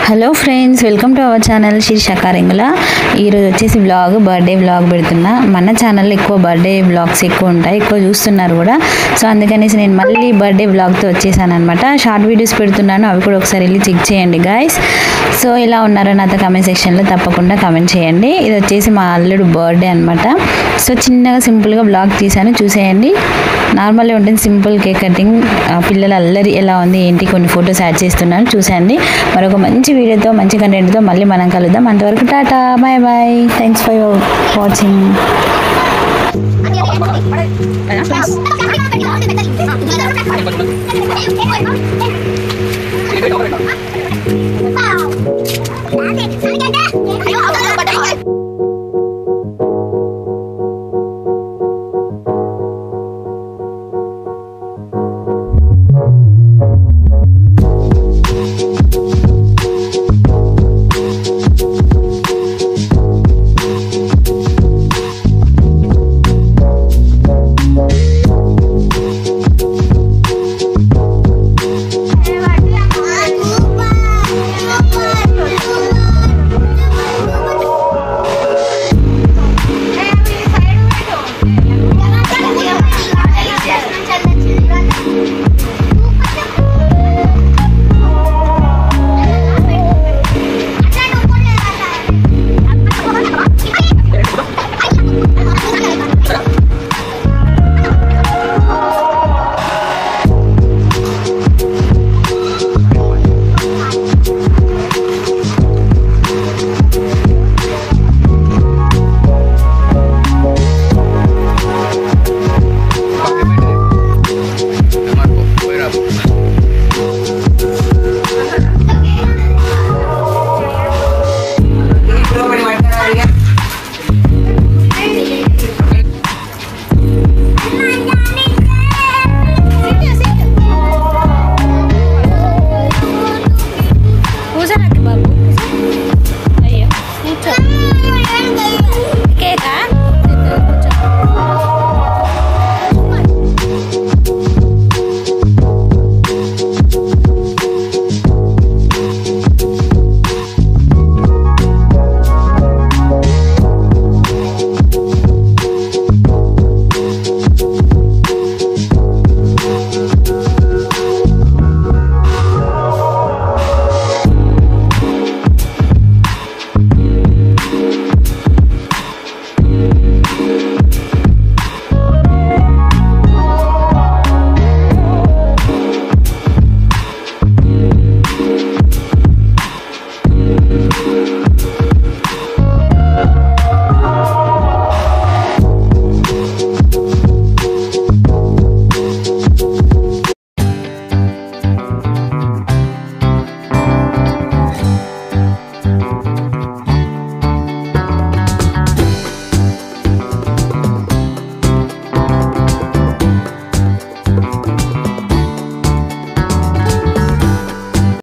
Hello friends, welcome to our channel Seersha Karingula. ఈరోజు వచ్చేసి birthday vlog పెడుతున్నా. మన ఛానల్లో ఎక్కువ బర్త్డే వ్లాగ్స్ ఎక్కువ ఉంటాయి, ఎక్కువ చూస్తున్నారు కూడా. సో అందుకనేసి నేను మళ్ళీ బర్త్డే వ్లాగ్తో వచ్చేసాను అనమాట. షార్ట్ వీడియోస్ పెడుతున్నాను, అవి కూడా ఒకసారి వెళ్ళి చెక్ చేయండి గాయస్. సో ఇలా ఉన్నారో నాతో కమెంట్ సెక్షన్లో తప్పకుండా కమెంట్ చేయండి. ఇది వచ్చేసి మా అల్లుడు బర్త్డే అనమాట. సో చిన్నగా సింపుల్గా వ్లాగ్ తీసాను, చూసేయండి. నార్మల్గా ఉంటుంది, సింపుల్ కేక్ కటింగ్. పిల్లల అల్లరి ఎలా ఉంది ఏంటి కొన్ని ఫొటోస్ యాడ్ చేస్తున్నాను, చూసేయండి. మరొక మంచి వీడియోతో మంచి కంటెంట్తో మళ్ళీ మనం కలుద్దాం. అంతవరకు టాటా, bye bye, thanks for watching.